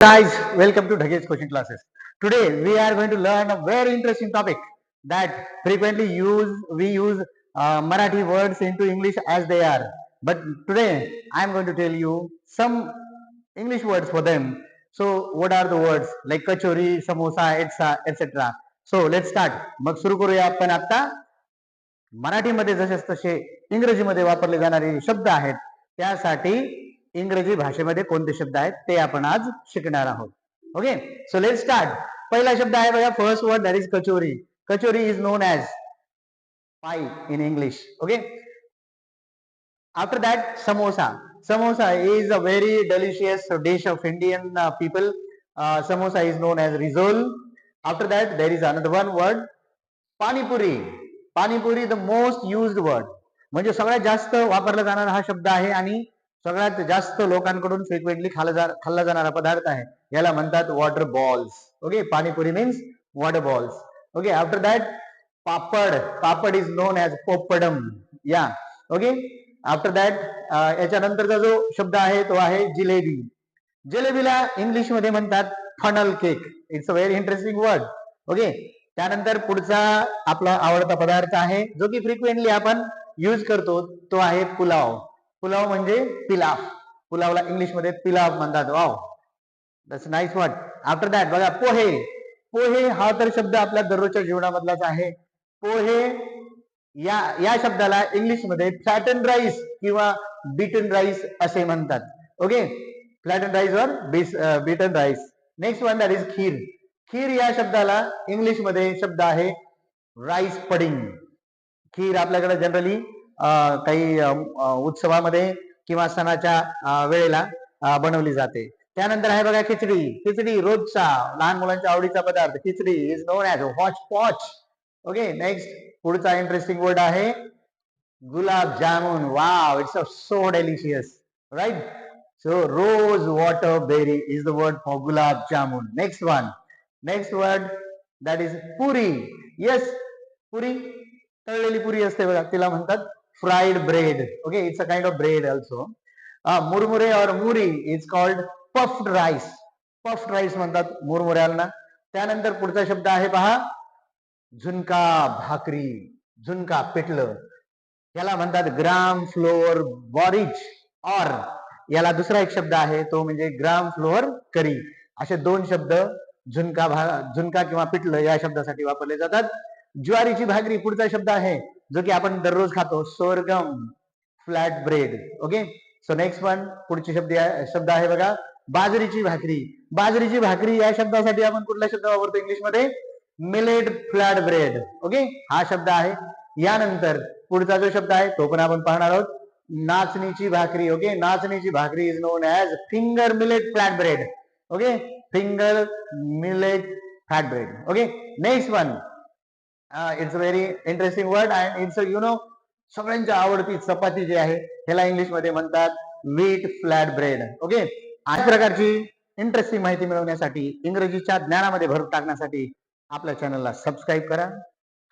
Guys, welcome to Dhagesh Coaching Classes. Today we are going to learn a very interesting topic that frequently we use Marathi words into English as they are. But today I am going to tell you some English words for them. So what are the words like kachori, samosa, etc. So let's start. मग सुरू करूया आपण आता मराठीमध्ये जसेच तसे इंग्रजीमध्ये वापरले जाणारे शब्द आहेत त्यासाठी इंग्रजी भाषेमध्ये कोणते शब्द आहेत ते आपण आज शिकणार आहोत. Okay, so let start. पहिला शब्द आहे बघा, first word that is kachori. Kachori is known as pie in English. Okay, after that samosa. Samosa is a very delicious dish of Indian people. Samosa is known as risol. After that there is another one word, panipuri. Panipuri the most used word, म्हणजे सगळ्यात जास्त वापरला जाणारा हा शब्द आहे आणि सगळ्यात जास्त लोकांकडून फ्रिक्वेंटली खाल्ला जाणारा पदार्थ आहे. याला म्हणतात water balls. Okay, panipuri means water balls. Okay, after that papad. Papad is known as poppadom. या ओके, आफ्टर दॅट याच्यानंतरचा जो शब्द आहे तो आहे जिलेबी. जिलेबीला इंग्लिश मध्ये म्हणतात funnel cake. It's a very interesting word. Okay, त्यानंतर पुढचा आपला आवडता पदार्थ आहे जो की फ्रिक्वेंटली आपण यूज करतो तो आहे पुलाव. पुलाव म्हणजे पिलाफ. पुलावला इंग्लिश मध्ये पिलाफ म्हणतात. Wow, that's nice word. After that बघा पोहे. पोहे हा तर शब्द आपल्या दररोजच्या जीवनामधलाच आहे. पोहे या शब्दाला इंग्लिश मध्ये फ्लॅटन राईस किंवा बीटन राईस असे म्हणतात. ओके, फ्लॅटन राईस और beaten rice. Next one that is kheer. Kheer या शब्दाला इंग्लिश मध्ये शब्द आहे राईस पडिंग. खीर आपल्याकडे जनरली काही उत्सवामध्ये किंवा सणाच्या वेळेला बनवली जाते. त्यानंतर आहे बघा खिचडी. खिचडी रोजचा लहान मुलांच्या आवडीचा पदार्थ. Khichdi is known as hotch potch. Okay, next पुढचा इंटरेस्टिंग वर्ड आहे gulab jamun. Wow, it's so delicious, right? So rose water berry is the word for gulab jamun. Next word that is puri. Yes, puri, तळलेली पुरी असते बघा, तिला म्हणतात fried bread. Okay, it's a kind of bread also. मुरमुरे और मुरी is called puffed rice. Puffed rice म्हणतात मुरमुऱ्याला. त्यानंतर पुढचा शब्द आहे पहा झुणका भाकरी. झुणका पिठलं, याला म्हणतात ग्राम फ्लोअर बॉरिज. और याला दुसरा एक शब्द आहे तो म्हणजे ग्राम फ्लोअर करी. असे दोन शब्द झुणका किंवा पिठलं या शब्दासाठी वापरले जातात. ज्वारीची भाकरी पुढचा शब्द आहे जो की आपण दररोज खातो, sorghum, flat bread. Okay, so next one पुढची शब्द आहे बघा बाजरीची भाकरी. बाजरीची भाकरी या शब्दासाठी आपण कुठला शब्द वापरतो इंग्लिशमध्ये? Millet flat bread. ओके, हा शब्द आहे. यानंतर पुढचा जो शब्द आहे तो पण आपण पाहणार आहोत, नाचणीची भाकरी. ओके, नाचणीची भाकरी is known as finger millet flat bread. Okay, finger millet flat bread. Okay, next one it's a very interesting word and it's सगळ्यांच्या आवडती चपाती जी आहे ह्याला इंग्लिश मध्ये म्हणतात व्हीट फ्लॅट ब्रेड. ओके, अशा प्रकारची इंटरेस्टिंग माहिती मिळवण्यासाठी, इंग्रजीच्या ज्ञानामध्ये भर टाकण्यासाठी आपल्या चॅनलला सबस्क्राईब करा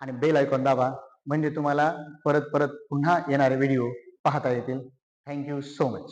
आणि बेल आयकॉन दाबा, म्हणजे तुम्हाला परत परत पुन्हा येणारे व्हिडिओ पाहता येतील. Thank you so much.